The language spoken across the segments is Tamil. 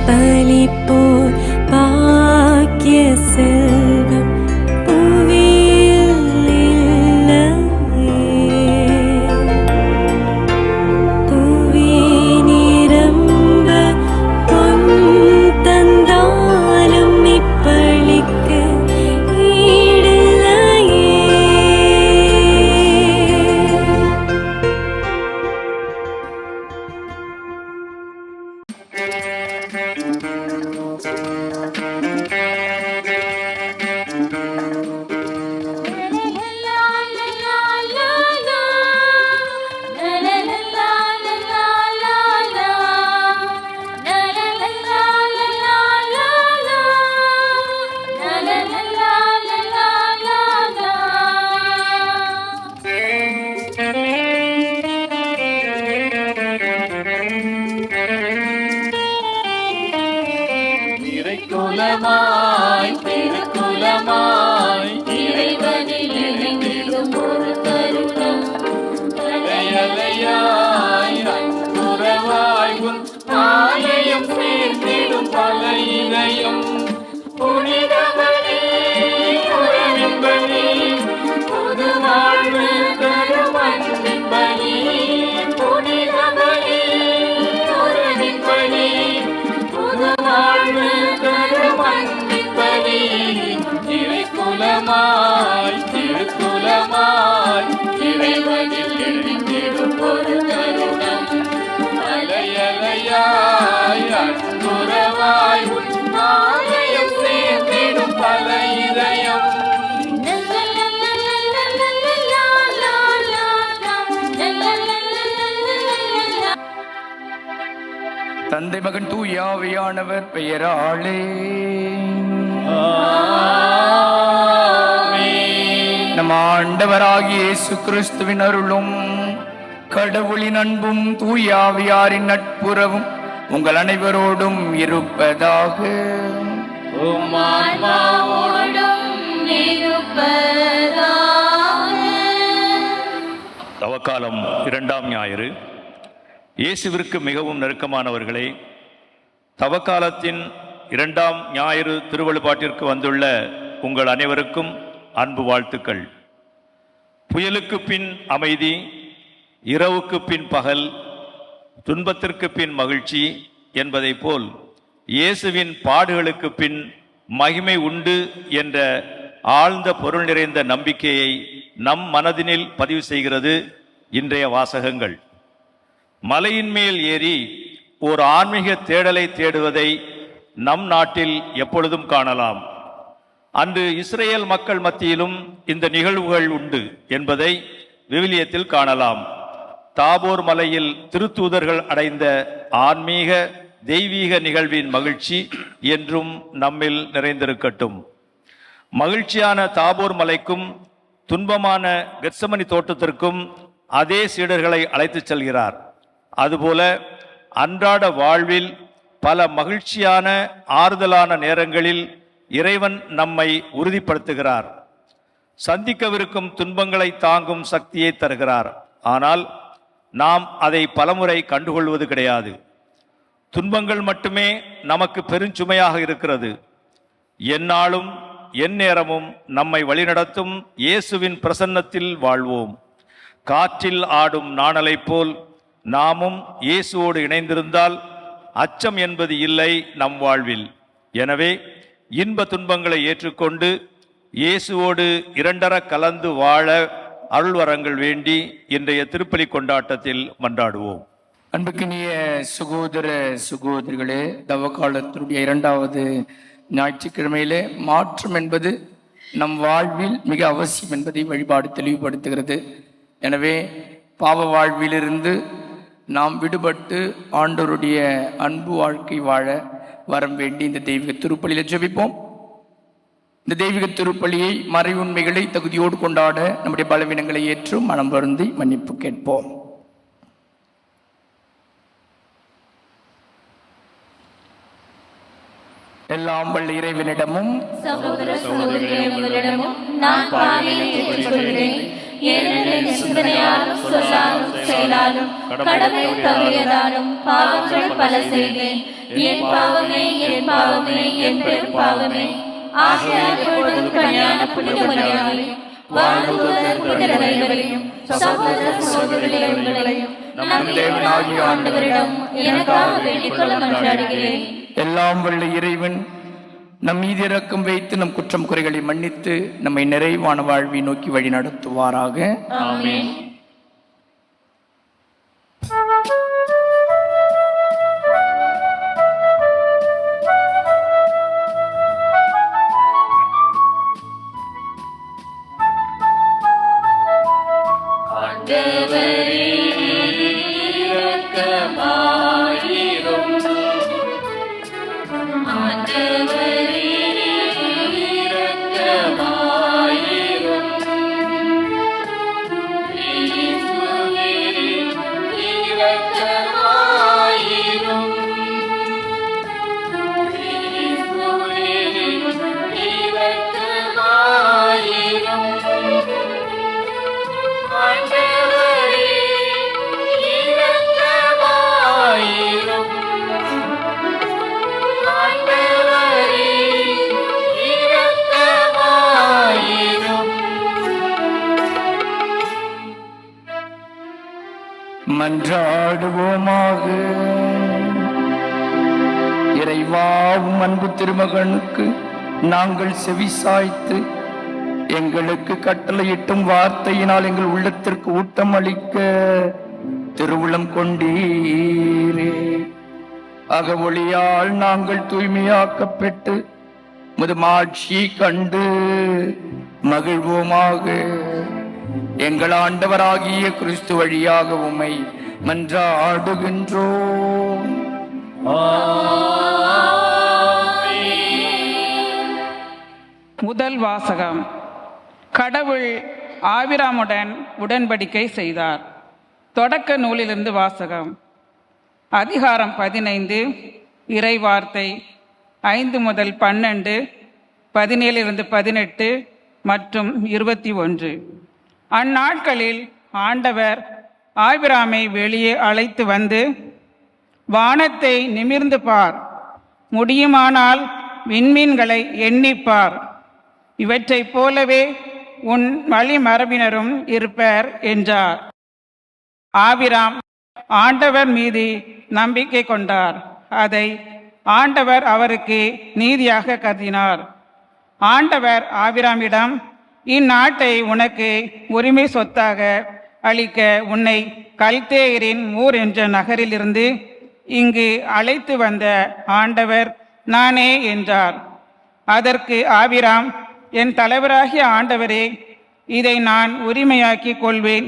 பலிப்போர் பாக்கிய செல்வம் புவியில் இல்லையே. புவி நிரம்ப பொன் தந்தாலும் இப்பளிக்கு ஈடில்லையே. குலமாய் திருக்குலமாய் இறைவனில் இணைந்திடும் ஒரு தருணம். அலையலையாய் அன்புறவாய் உன் ஆலயம் சேர்ந்திடும் பல இணையம். புனிதவனே உறவின் பலி, புது வாழ்வு தரும் அன்பின் பலி. புனிதவனே உறவின் பலி, புது வாழ்வு குலமாய் திருக்குலமாய் இறைவனில் எழுந்திடும் ஒரு தருணம். அலையலையாய் அன்புறவாய் உன் ஆலயம் சேர்ந்திடும் பல இதயம். தந்தை மகன் தூய ஆவியானவர் பெயராலே நம் ஆண்டவராகிய இயேசு கிறிஸ்துவின் அருளும் கடவுளின் அன்பும் தூய ஆவியாரின் நட்புறவும் உங்கள் அனைவரோடும் இருப்பதாக. தவக்காலம் 2ஆம் ஞாயிறு. இயேசுவிற்கு மிகவும் நெருக்கமானவர்களே, தவக்காலத்தின் 2ஆம் ஞாயிறு திருவழிபாட்டிற்கு வந்துள்ள உங்கள் அனைவருக்கும் அன்பு வாழ்த்துக்கள். புயலுக்கு பின் அமைதி, இரவுக்கு பின் பகல், துன்பத்திற்கு பின் மகிழ்ச்சி என்பதை போல் இயேசுவின் பாடுகளுக்கு பின் மகிமை உண்டு என்ற ஆழ்ந்த பொருள் நிறைந்த நம்பிக்கையை நம் மனதினில் பதிவு செய்கிறது இன்றைய வாசகங்கள். மலையின் மேல் ஏறி ஓர் ஆன்மீக தேடலை தேடுவதை நம் நாட்டில் எப்பொழுதும் காணலாம். அன்று இஸ்ரேல் மக்கள் மத்தியிலும் இந்த நிகழ்வுகள் உண்டு என்பதை விவிலியத்தில் காணலாம். தாபோர் மலையில் திருத்தூதர்கள் அடைந்த ஆன்மீக தெய்வீக நிகழ்வின் மகிழ்ச்சி என்றும் நம்மில் நிறைந்திருக்கட்டும். மகிழ்ச்சியான தாபோர் மலைக்கும் துன்பமான கெத்சமனி தோட்டத்திற்கும் அதே சீடர்களை அழைத்துச் செல்கிறார். அதுபோல அன்றாட வாழ்வில் பல மகிழ்ச்சியான ஆறுதலான நேரங்களில் இறைவன் நம்மை உறுதிப்படுத்துகிறார். சந்திக்கவிருக்கும் துன்பங்களை தாங்கும் சக்தியை தருகிறார். ஆனால் நாம் அதை பலமுறை கண்டுகொள்வது கிடையாது. துன்பங்கள் மட்டுமே நமக்கு பெருஞ்சுமையாக இருக்கிறது. எந்நாளும் எந்நேரமும் நம்மை வழிநடத்தும் இயேசுவின் பிரசன்னத்தில் வாழ்வோம். காற்றில் ஆடும் நாணலை போல் நாமும் இயேசுவோடு இணைந்திருந்தால் அச்சம் என்பது இல்லை நம் வாழ்வில். எனவே இன்ப துன்பங்களை ஏற்றுக்கொண்டு இயேசுவோடு இரண்டர கலந்து வாழ அருள்வரங்கள் வேண்டி இன்றைய திருப்பலி கொண்டாட்டத்தில் மன்றாடுவோம். அன்புக்கினிய சகோதர சகோதரிகளே, தவக்காலத்தினுடைய 2வது ஞாயிற்றுக்கிழமையிலே மாற்றம் என்பது நம் வாழ்வில் மிக அவசியம் என்பதை வழிபாடு தெளிவுபடுத்துகிறது. எனவே பாவ வாழ்விலிருந்து நாம் விடுபட்டு ஆண்டவருடைய அன்பு வாழ்க்கை வாழ வரம் வேண்டி இந்த தெய்வீக திருப்பலியில் ஜெபிப்போம். இந்த தெய்வீக திருப்பலியை மறை உண்மைகளை தகுதியோடு கொண்டாட நம்முடைய பலவீனங்களை ஏற்றும் மனம் வருந்தி மன்னிப்பு கேட்போம். எல்லாம் வல்ல இறைவனிடமும் சகோதர சகோதரிகளே, உங்களிடமும் நான் பாவியை ஏற்றுக்கொள்கிறேன். ஏனெனில் என் சிந்தனையாலும் சொல்லாலும் செயலாலும் கடமை தவறியதாலும் பாவங்கள் பல செய்தேன். என் பாவமே, என் பாவமே, என் பெரும் பாவமே. ஆகையால் எப்பொழுதும் கல்யாண புனித மரியாதையும் வாழ்வுதர் புனித அனைவரையும் சகோதர சகோதரிகளே, உங்களையும் நம் தேவனாகிய ஆண்டவரிடம் எனக்காக வேண்டிக் கொள்ள மன்றாடுகிறேன். எல்லாம் வல்ல இறைவன் நம் மீது இரக்கம் வைத்து நம் குற்றம் குறைகளை மன்னித்து நம்மை நிறைவான வாழ்வை நோக்கி வழி நடத்துவாராக. ஆமென். மன்றாடுவோமாக. இறைவா, உம் அன்பு திருமகனுக்கு நாங்கள் செவிசாய்த்து எங்களுக்கு கட்டளையிட்டும் வார்த்தையினால் எங்கள் உள்ளத்திற்கு ஊட்டம் அளிக்க திருவுளம் கொண்டீரே. அகவொளியால் நாங்கள் தூய்மையாக்கப்பட்டு முதுமாட்சி கண்டு மகிழ்வோமாக. எங்கள் ஆண்டவராகிய கிறிஸ்து வழியாக உம்மை மன்றாடுகின்றோம். முதல் வாசகம். கடவுள் ஆபிராமுடன் உடன்படிக்கை செய்தார். தொடக்க நூலிலிருந்து வாசகம். அதிகாரம் 15, இறை வார்த்தை 5 முதல் 12, 17 18 மற்றும் 21. அந்நாட்களில் ஆண்டவர் ஆபிராமை வெளியே அழைத்து வந்து, வானத்தை நிமிர்ந்து பார், முடியுமானால் விண்மீன்களை எண்ணிப்பார், இவற்றைப் போலவே உன் வழிமரபினரும் இருப்பர் என்றார். ஆபிராம் ஆண்டவர் மீது நம்பிக்கை கொண்டார். அதை ஆண்டவர் அவருக்கு நீதியாக கருதினார். ஆண்டவர் ஆபிராமிடம், இந்நாட்டை உனக்கு உரிமை சொத்தாக அளிக்க உன்னை கல்தேயரின் ஊர் என்ற நகரிலிருந்து இங்கு அழைத்து வந்த ஆண்டவர் நானே என்றார். அதற்கு ஆபிராம், என் தலைவராகிய ஆண்டவரே, இதை நான் உரிமையாக்கிக் கொள்வேன்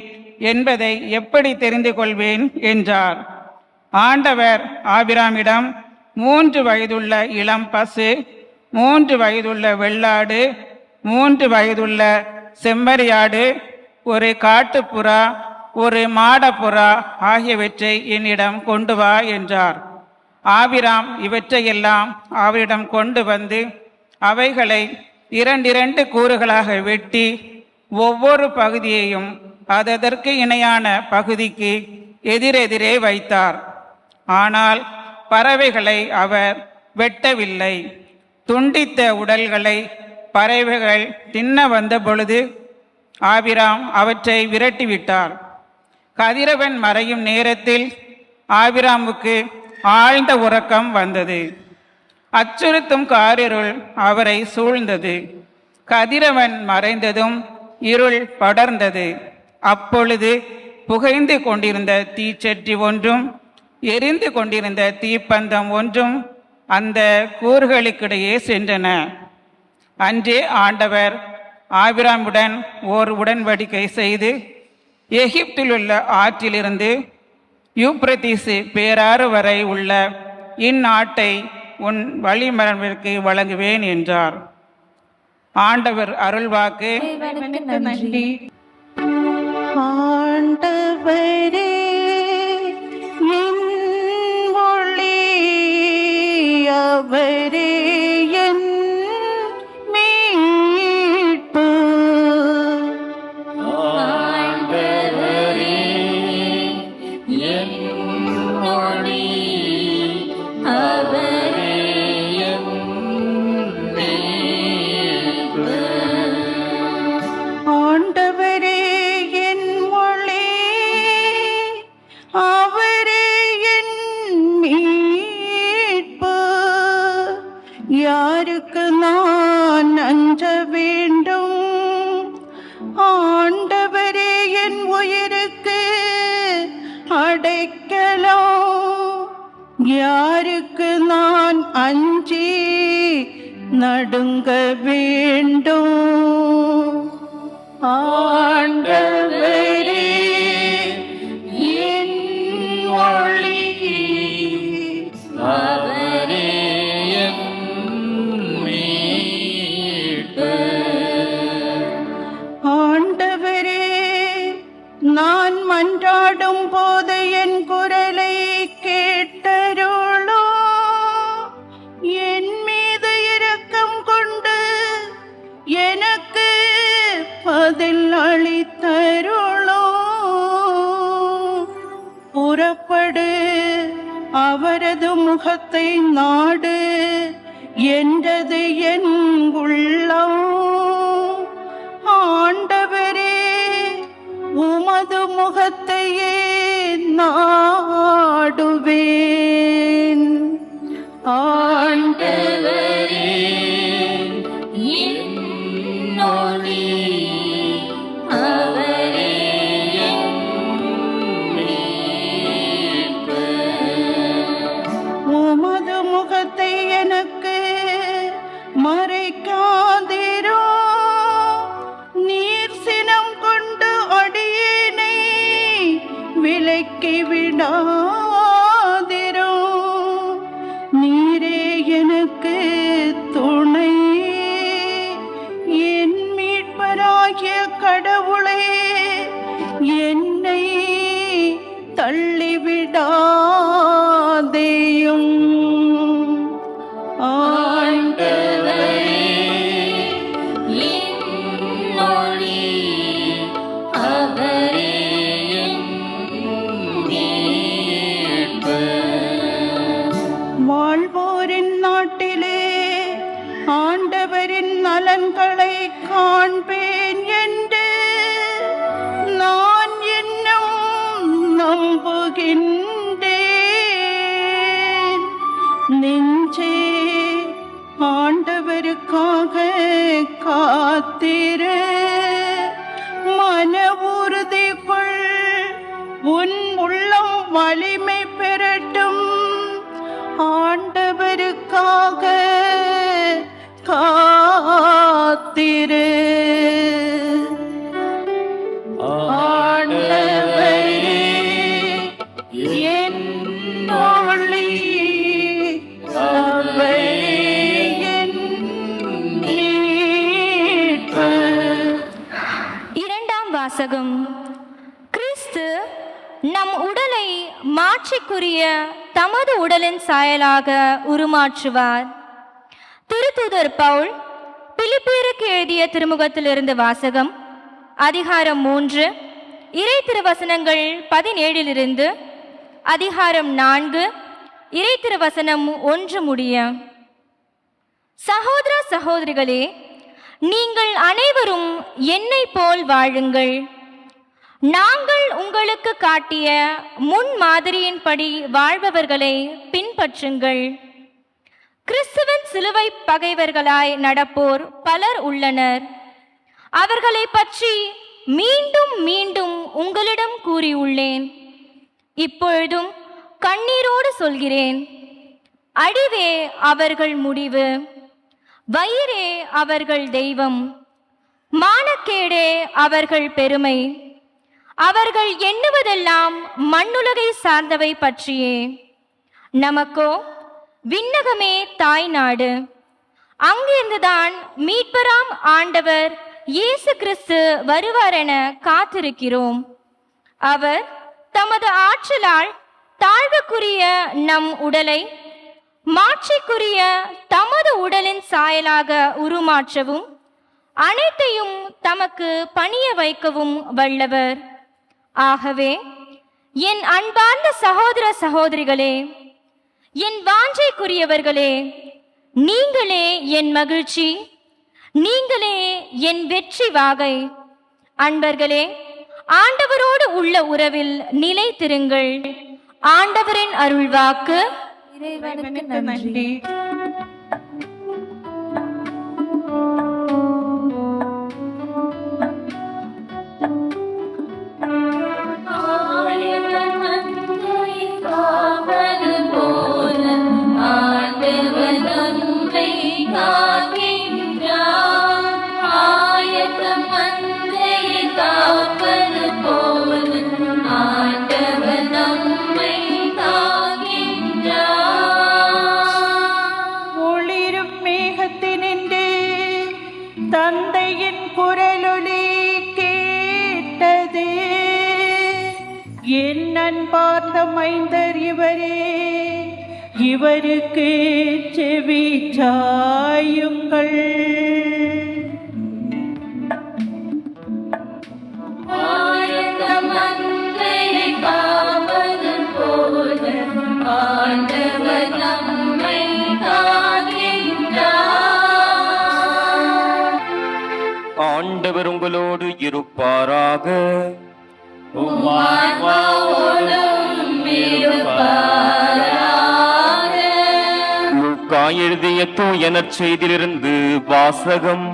என்பதை எப்படி தெரிந்து கொள்வேன் என்றார். ஆண்டவர் ஆபிராமிடம், 3 வயதுள்ள இளம் பசு, 3 வயதுள்ள வெள்ளாடு, 3 வயதுள்ள செம்மறியாடு, ஒரு காட்டுப்புறா, ஒரு மாடப்புறா ஆகியவற்றை என்னிடம் கொண்டு வா என்றார். ஆபிராம் இவற்றையெல்லாம் அவரிடம் கொண்டு வந்து அவைகளை 2 கூறுகளாக வெட்டி ஒவ்வொரு பகுதியையும் அதற்கு இணையான பகுதிக்கு எதிரெதிரே வைத்தார். ஆனால் பறவைகளை அவர் வெட்டவில்லை. துண்டித்த உடல்களை பறவைகள் தின்ன வந்த பொழுது ஆபிராம் அவற்றை விரட்டிவிட்டார். கதிரவன் மறையும் நேரத்தில் ஆபிராமுக்கு ஆழ்ந்த உறக்கம் வந்தது. அச்சுறுத்தும் காரிருள் அவரை சூழ்ந்தது. கதிரவன் மறைந்ததும் இருள் படர்ந்தது. அப்பொழுது புகைந்து கொண்டிருந்த தீச்சட்டி ஒன்றும் எரிந்து கொண்டிருந்த தீப்பந்தம் ஒன்றும் அந்த கூறுகளுக்கிடையே சென்றன. அன்றே ஆண்டவர் ஆபிராமுடன் ஓர் உடன்படிக்கை செய்து, எகிப்தில் உள்ள ஆற்றிலிருந்து யூப்ரதீசு பேராறு வரை உள்ள இந்நாட்டை உன் வழிமரபிற்கு வழங்குவேன் என்றார். ஆண்டவர் அருள்வாக்கு. நன்றி. ஆண்டவரே என் ஒளி, அவரே யாருக்கு நான் அஞ்ச வேண்டும்? ஆண்டவரே என் உயிருக்கு அடைக்கலம். யாருக்கு நான் அஞ்சி நடுங்க வேண்டும்? ஆண்டவரே என் ஒளி, அவரே என் மீட்பு. ஆண்டவரே நான் மன்றாடும் போது என் குரலை கேட்டருளோ. என் மீது இரக்கம் கொண்டு எனக்கு பதில் அளித்தருளோ. புறப்படு, அவரது முகத்தை நாடு என்றது என் உள்ளம். ஆண்டவரே உமது முகத்தையே நாடுவேன். ஆண்டவரே என் ஒளி, அவரே என் மீட்பு. உமது முகத்தை எனக்கு மறைக்காதிரோ. நீர் சினம் கொண்டு அடியேனை விலக்கி விடாதிரோ. நீரே எனக்கு துணை, என் மீட்பராகிய கடவுளே, என்னை தள்ளிவிடாதேயும். ஆண்டவரே என் ஒளி, அவரே என் மீட்பு. வாழ்வோரின் நாட்டிலே ஆண்டவரின் நலன்களை காண்பேன் என்று நான் இன்னும் நம்புகின்றேன். நெஞ்சே ஆண்டவருக்காக காத்திரு. மன உறுதி கொள், உன் உள்ளம் வலிமை பெறட்டும். ஆண்டவருக்காக காத்திரு. ஆண்டவரே என் ஒளி, அவரே என் மீட்பு. இரண்டாம் வாசகம். கிறிஸ்து நம் உடலை மாட்சிக்குரிய தமது உடலின் சாயலாக உருமாற்றுவார். திருத்தூதர் பவுல் பிலிப்பியருக்கு எழுதிய திருமுகத்திலிருந்து வாசகம். அதிகாரம் 3, இறை திருவசனங்கள் 17 அதிகாரம் 4, இறை திருவசனம் 1 முடிய. சகோதர சகோதரிகளே, நீங்கள் அனைவரும் என்னை போல் வாழுங்கள். நாங்கள் உங்களுக்கு காட்டிய முன்மாதிரியின்படி வாழ்பவர்களை பின்பற்றுங்கள். கிறிஸ்துவின் சிலுவை பகைவர்களாய் நடப்போர் பலர் உள்ளனர். அவர்களை பற்றி மீண்டும் மீண்டும் உங்களிடம் கூறியுள்ளேன். இப்பொழுதும் கண்ணீரோடு சொல்கிறேன். அழிவே அவர்கள் முடிவு, வயிறே அவர்கள் தெய்வம், மானக்கேடே அவர்கள் பெருமை. அவர்கள் எண்ணுவதெல்லாம் மண்ணுலகை சார்ந்தவை பற்றியே. நமக்கோ விண்ணகமே தாய் நாடு. அங்கிருந்துதான் மீட்பராம் ஆண்டவர் இயேசு கிறிஸ்து வருவாரென காத்திருக்கிறோம். அவர் தமது ஆற்றலால் தாழ்வுக்குரிய நம் உடலை மாட்சிக்குரிய தமது உடலின் சாயலாக உருமாற்றவும் அனைத்தையும் தமக்கு பணிய வைக்கவும் வல்லவர். ஆகவே என் அன்பார்ந்த சகோதர சகோதரிகளே, என் வாஞ்சைக்குரியவர்களே, நீங்களே என் மகிழ்ச்சி, நீங்களே என் வெற்றி வாகை. அன்பர்களே, ஆண்டவரோடு உள்ள உறவில் நிலைத்திருங்கள். ஆண்டவரின் அருள்வாக்கு. இறைவனுக்கு நன்றி. மேகத்தினின்று தந்தையின் குரலொலி கேட்டது. என் அன்பார்ந்த மைந்தர் இவரே, இவருக்கு செவி சாயுங்கள். ஆண்டவர் உங்களோடு இருப்பாராக. லூக்கா எழுதிய தூய நற்செய்தியிலிருந்து வாசகம்.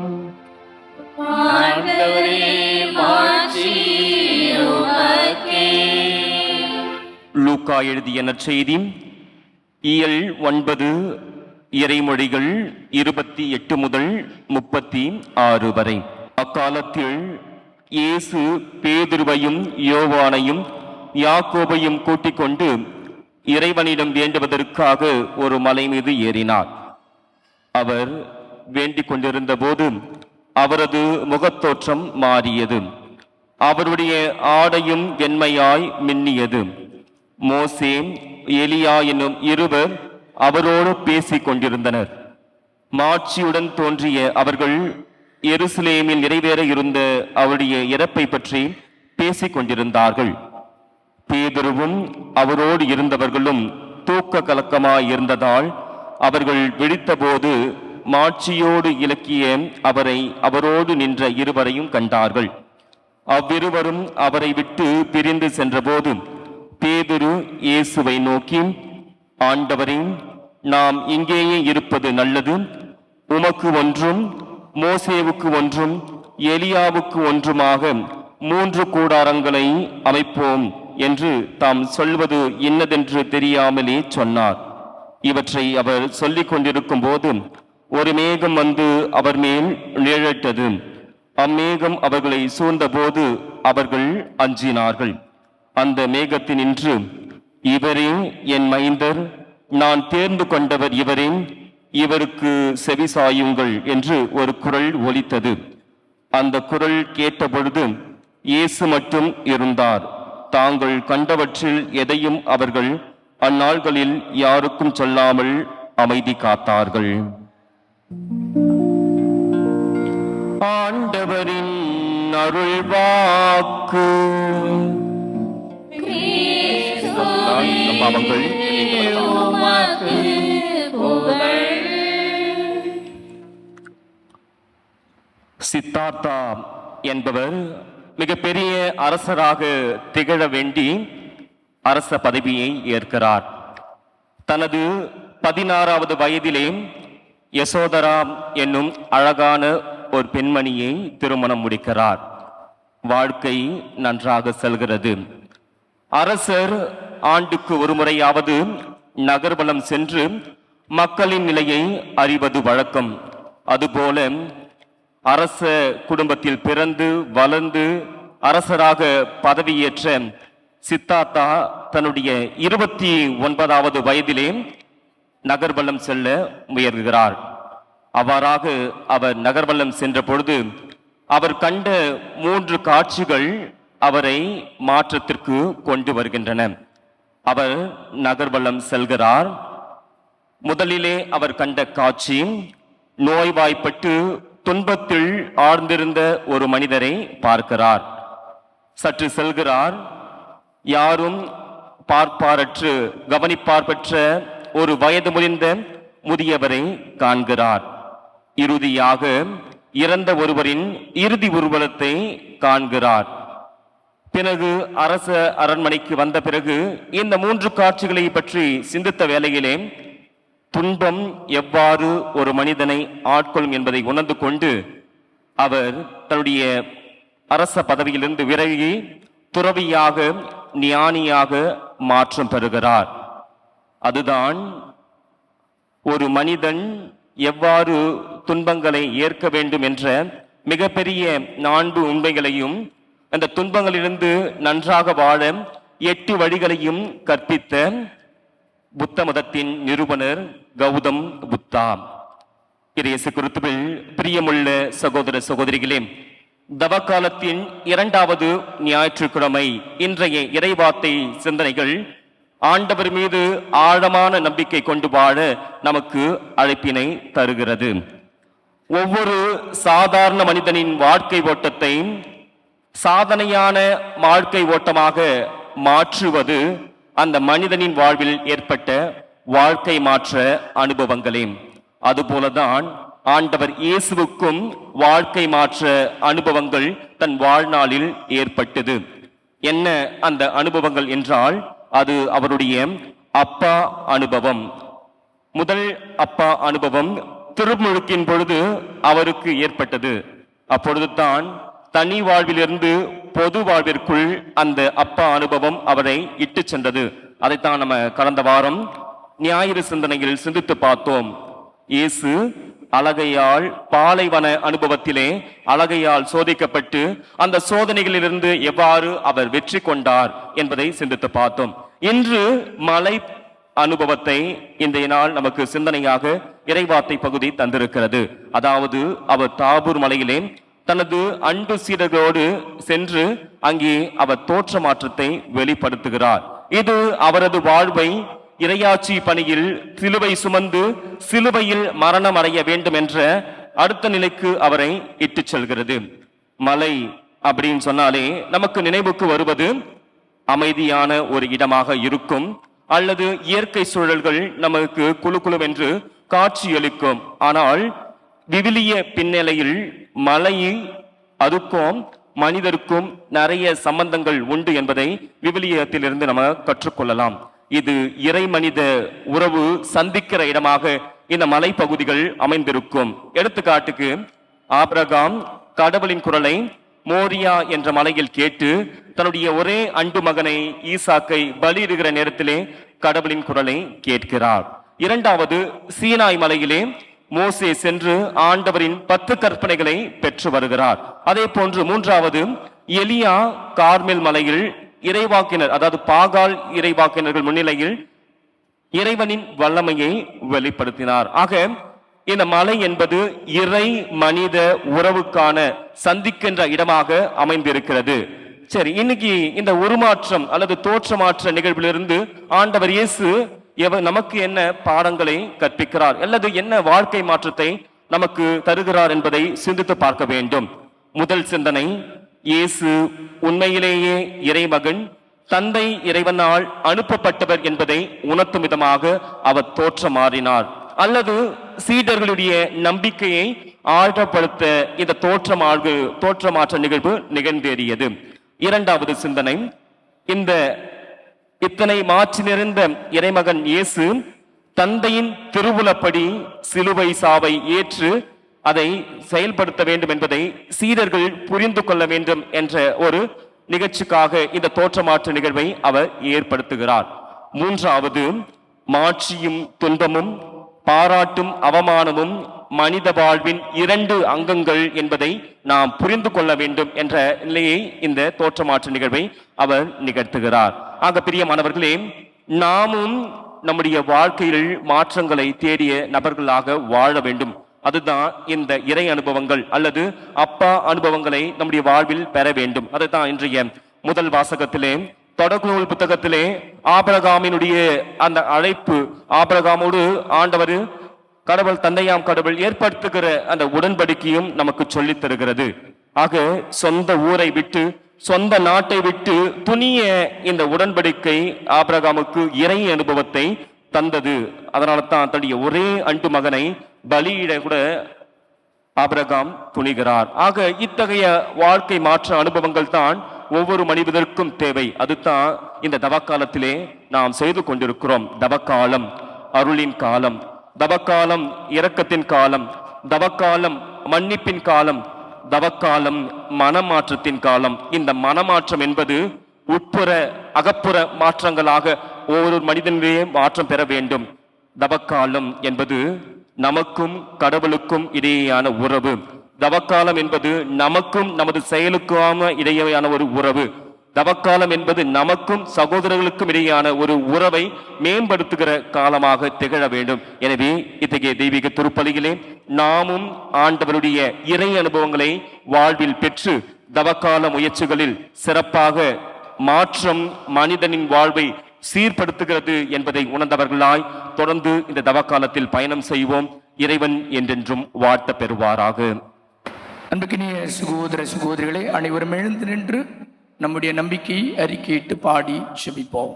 லூக்கா எழுதிய நற்செய்தி இயல் 9 இறைமொழிகள் 28 முதல் 36 வரை. அக்காலத்தில் இயேசு பேதுருவையும் யோவானையும் யாக்கோபையும் கூட்டிக் கொண்டு இறைவனிடம் வேண்டுவதற்காக ஒரு மலை மீது ஏறினார். அவர் வேண்டிக் கொண்டிருந்த போது அவரது முகத்தோற்றம் மாறியது. அவருடைய ஆடையும் வெண்மையாய் மின்னியது. மோசே எலியா என்னும் இருவர் அவரோடு பேசிக் கொண்டிருந்தனர். மாட்சியுடன் தோன்றிய அவர்கள் எருசலேமில் நிறைவேற இருந்த அவருடைய இறப்பை பற்றி பேசிக் கொண்டிருந்தார்கள். பேதுருவும் அவரோடு இருந்தவர்களும் தூக்க கலக்கமாய் இருந்ததால் அவர்கள் விழித்தபோது மாட்சியோடு இலக்கிய அவரை அவரோடு நின்ற இருவரையும் கண்டார்கள். அவ்விருவரும் அவரை விட்டு பிரிந்து சென்றபோது பேதுரு இயேசுவை நோக்கி, ஆண்டவரே, நாம் இங்கேயே இருப்பது நல்லது. உமக்கு ஒன்றும் மோசேவுக்கு ஒன்றும் எலியாவுக்கு ஒன்றுமாக 3 கூடாரங்களை அமைப்போம் என்று தாம் சொல்வது என்னதென்று தெரியாமலே சொன்னார். இவற்றை அவர் சொல்லிக் கொண்டிருக்கும் போது ஒரு மேகம் வந்து அவர் மேல் நிழலிட்டது. அம்மேகம் அவர்களை சூழ்ந்தபோது அவர்கள் அஞ்சினார்கள். அந்த மேகத்தினின்று, இவரே என் மைந்தர், நான் தேர்ந்து கொண்டவர் இவரே, இவருக்கு செவிசாயுங்கள் என்று ஒரு குரல் ஒலித்தது. அந்த குரல் கேட்டபொழுது இயேசு மட்டும் இருந்தார். தாங்கள் கண்டவற்றில் எதையும் அவர்கள் அந்நாள்களில் யாருக்கும் சொல்லாமல் அமைதி காத்தார்கள். ஆண்டவரின் அருள்வாக்கு. பாவங்கள் சித்தார்த்தா என்பவர் மிகப்பெரிய அரசராக திகழ வேண்டி அரச பதவியை ஏற்கிறார். தனது 16வது வயதிலே யசோதரா என்னும் அழகான ஒரு பெண்மணியை திருமணம் முடிக்கிறார். வாழ்க்கை நன்றாக செல்கிறது. அரசர் ஆண்டுக்கு ஒரு முறையாவது நகர்வலம் சென்று மக்களின் நிலையை அறிவது வழக்கம். அதுபோல அரச குடும்பத்தில் பிறந்து வளர்ந்து அரசராக பதவியேற்ற சித்தார்த்தா தன்னுடைய 29வது வயதிலே நகர்வலம் செல்ல முயல்கிறார். அவ்வாறாக அவர் நகர்வலம் சென்ற பொழுது அவர் கண்ட 3 காட்சிகள் அவரை மாற்றத்திற்கு கொண்டு வருகின்றன. அவர் நகர்வலம் செல்கிறார். முதலிலே அவர் கண்ட காட்சி, நோய்வாய்ப்பட்டு துன்பத்தில் ஆழ்ந்திருந்த ஒரு மனிதரை பார்க்கிறார். சற்று செல்கிறார். யாரும் பார்ப்பாரற்று கவனிப்பார் பெற்ற ஒரு வயது முதிர்ந்த முதியவரை காண்கிறார். இறுதியாக இறந்த ஒருவரின் இறுதி ஊர்வலத்தை காண்கிறார். பிறகு அரச அரண்மனைக்கு வந்த பிறகு இந்த 3 காட்சிகளை பற்றி சிந்தித்த வேளையிலே துன்பம் எவ்வாறு ஒரு மனிதனை ஆட்கொள்ளும் என்பதை உணர்ந்து கொண்டு அவர் தன்னுடைய அரச பதவியிலிருந்து விலகி துறவியாக ஞானியாக மாற்றம் பெறுகிறார். அதுதான் ஒரு மனிதன் எவ்வாறு துன்பங்களை ஏற்க வேண்டும் என்ற மிகப்பெரிய 4 உண்மைகளையும் அந்த துன்பங்களிலிருந்து நன்றாக வாழ 8 வழிகளையும் கற்பித்த புத்த மதத்தின் நிறுவனர் கௌதம் புத்தா. இயேசு கிறிஸ்துவில் பிரியமுள்ள சகோதர சகோதரிகளே, தவக்காலத்தின் 2வது ஞாயிற்றுக்கிழமை இன்றைய இறைவார்த்தை சிந்தனைகள் ஆண்டவர் மீது ஆழமான நம்பிக்கை கொண்டு வாழ நமக்கு அழைப்பினை தருகிறது. ஒவ்வொரு சாதாரண மனிதனின் வாழ்க்கை ஓட்டத்தை சாதனையான வாழ்க்கை ஓட்டமாக மாற்றுவது அந்த மனிதனின் வாழ்வில் ஏற்பட்ட வாழ்க்கை மாற்ற அனுபவங்களே. அதுபோலதான் ஆண்டவர் இயேசுவுக்கும் வாழ்க்கை மாற்ற அனுபவங்கள் தன் வாழ்நாளில் ஏற்பட்டது. என்ன அந்த அனுபவங்கள் என்றால், அது அவருடைய அப்பா அனுபவம். முதல் அப்பா அனுபவம் திருமுழுக்கின் பொழுது அவருக்கு ஏற்பட்டது. அப்பொழுது தான் தனி வாழ்விலிருந்து பொது வாழ்விற்குள் அந்த அப்பா அனுபவம் அவரை இட்டு சென்றது. அதைத்தான் நம்ம கடந்த வாரம் ஞாயிறு சிந்தனையில் சிந்தித்து பார்த்தோம். இயேசு அலகையால் பாலைவன அனுபவத்திலே அலகையால் சோதிக்கப்பட்டு அந்த சோதனைகளிலிருந்து எவ்வாறு அவர் வெற்றி கொண்டார் என்பதை சிந்தித்து பார்த்தோம். இன்று மலை அனுபவத்தை இன்றைய நாள் நமக்கு சிந்தனையாக இறைவார்த்தை பகுதி தந்திருக்கிறது. அதாவது அவர் தாபூர் மலையிலே தனது அன்பு சீடர்களோடு சென்று அங்கே அவர் தோற்ற மாற்றத்தை வெளிப்படுத்துகிறார். இது அவரது வாழ்வை இறையாட்சி பணியில் சிலுவை சுமந்து சிலுவையில் மரணம் அடைய வேண்டும் என்ற அடுத்த நிலைக்கு அவரை இட்டு செல்கிறது. மலை அப்படின்னு சொன்னாலே நமக்கு நினைவுக்கு வருவது அமைதியான ஒரு இடமாக இருக்கும், அல்லது இயற்கை சூழல்கள் நமக்கு குழு குழுவென்று காட்சியளிக்கும். ஆனால் விவிலிய பின்னணியில் மலை அதுக்கும் மனிதருக்கும் நிறைய சம்பந்தங்கள் உண்டு என்பதை விவிலியத்திலிருந்து நம்ம கற்றுக்கொள்ளலாம். இது இறை மனித உறவு சந்திக்கிற இடமாக இந்த மலைப்பகுதிகள் அமைந்திருக்கும். எடுத்துக்காட்டுக்கு, ஆபிரகாம் கடவுளின் குரலை மோரியா என்ற மலையில் கேட்டு தன்னுடைய ஒரே அன்பு மகனை ஈசாக்கை பலியிடுகிற நேரத்திலே கடவுளின் குரலை கேட்கிறார். 2வது சீனாய் மலையிலே மோசே சென்று ஆண்டவரின் 10 கற்பனைகளை பெற்று வருகிறார். அதே போன்று 3வது எலியா கார்மெல் மலையில் இறைவாக்கினர், அதாவது பாகால் இறைவாக்கினர்கள் முன்னிலையில் இறைவனின் வல்லமையை வெளிப்படுத்தினார். ஆக இந்த மலை என்பது இறை மனித உறவுக்கான சந்திக்கின்ற இடமாக அமைந்திருக்கிறது. சரி, இன்னைக்கு இந்த உருமாற்றம் அல்லது தோற்றமாற்ற நிகழ்விலிருந்து ஆண்டவர் இயேசு நமக்கு என்ன பாடங்களை கற்பிக்கிறார் அல்லது என்ன வாழ்க்கை மாற்றத்தை நமக்கு தருகிறார் என்பதை சிந்தித்து பார்க்க வேண்டும். முதல் சிந்தனை, இயேசு உண்மையிலேயே இறைமகன், தந்தை இறைவனால் அனுப்பப்பட்டவர் என்பதை உணர்த்தும் விதமாக அவர் தோற்றம் மாறினார். அல்லது சீடர்களுடைய நம்பிக்கையை ஆழப்படுத்த இந்த தோற்றமாற்ற நிகழ்வு நிகழ்ந்தேறியது. 2வது சிந்தனை, இந்த இத்தனை மாற்றி நிறைந்த இறைமகன் இயேசு தந்தையின் திருவுளப்படி சிலுவை சாவை ஏற்று அதை செயல்படுத்த வேண்டும் என்பதை சீடர்கள் புரிந்து கொள்ள வேண்டும் என்ற ஒரு நிகழ்ச்சிக்காக இந்த தோற்றமாற்று நிகழ்வை அவர் ஏற்படுத்துகிறார். 3வது, மாட்சியும் துன்பமும் பாராட்டும் அவமானமும் மனித வாழ்வின் 2 அங்கங்கள் என்பதை நாம் புரிந்து கொள்ள வேண்டும் என்ற நிலையை இந்த தோற்றமாற்று நிகழ்வை அவர் நிகழ்த்துகிறார். ஆக பிரியமானவர்களே, நாமும் நம்முடைய வாழ்க்கையில் மாற்றங்களை தேடிய நபர்களாக வாழ வேண்டும். அதுதான் இந்த இறை அனுபவங்கள் அல்லது அப்பா அனுபவங்களை நம்முடைய வாழ்வில் பெற வேண்டும். அதுதான் இன்றைய முதல் வாசகத்திலே தொடக்க நூல் புத்தகத்திலே ஆபிரகாமினுடைய அந்த அழைப்பு, ஆபிரகாமோடு ஆண்டவர் கடவுள் தந்தையாம் கடவுள் ஏற்படுத்துகிற அந்த உடன்படிக்கையும் நமக்கு சொல்லித் தருகிறது. ஆக சொந்த ஊரை விட்டு சொந்த நாட்டை விட்டு துணிய இந்த உடன்படிக்கை ஆபிரகாமுக்கு இறை அனுபவத்தை தந்தது. அதனால தான் தன்னுடைய ஒரே அன்பு மகனை பலியிட கூட ஆபிரகாம் துணிகிறார். ஆக இத்தகைய வாழ்க்கை மாற்ற அனுபவங்கள் தான் ஒவ்வொரு மனிதருக்கும் தேவை. அதுதான் இந்த தவக்காலத்திலே நாம் செய்து கொண்டிருக்கிறோம். தவக்காலம் அருளின் காலம், தவக்காலம் இரக்கத்தின் காலம், தவக்காலம் மன்னிப்பின் காலம், தவக்காலம் மனமாற்றத்தின் காலம். இந்த மனமாற்றம் என்பது உட்புற அகப்புற மாற்றங்களாக ஒவ்வொரு மனிதனிடையே மாற்றம் பெற வேண்டும். தவக்காலம் என்பது நமக்கும் கடவுளுக்கும் இடையேயான உறவு. தவக்காலம் என்பது நமக்கும் நமது செயலுக்கான இடையேயான ஒரு உறவு. தவக்காலம் என்பது நமக்கும் சகோதரர்களுக்கும் இடையேயான ஒரு உறவை மேம்படுத்துகிற காலமாக திகழ வேண்டும். எனவே இத்தகைய தெய்வீக திருப்பலியிலே நாமும் ஆண்டவருடைய இறை அனுபவங்களை வாழ்வில் பெற்று தவக்கால முயற்சிகளில் சிறப்பாக மாற்றம் மனிதனின் வாழ்வை சீர்படுத்துகிறது என்பதை உணர்ந்தவர்களாய் தொடர்ந்து இந்த தவக்காலத்தில் பயணம் செய்வோம். இறைவன் என்றென்றும் வாழ்த்த பெறுவாராக. அன்புக்கினிய சகோதர சகோதரிகளே, அனைவரும் எழுந்து நின்று நம்முடைய நம்பிக்கையை அறிக்கையிட்டு பாடி ஜெபிப்போம்.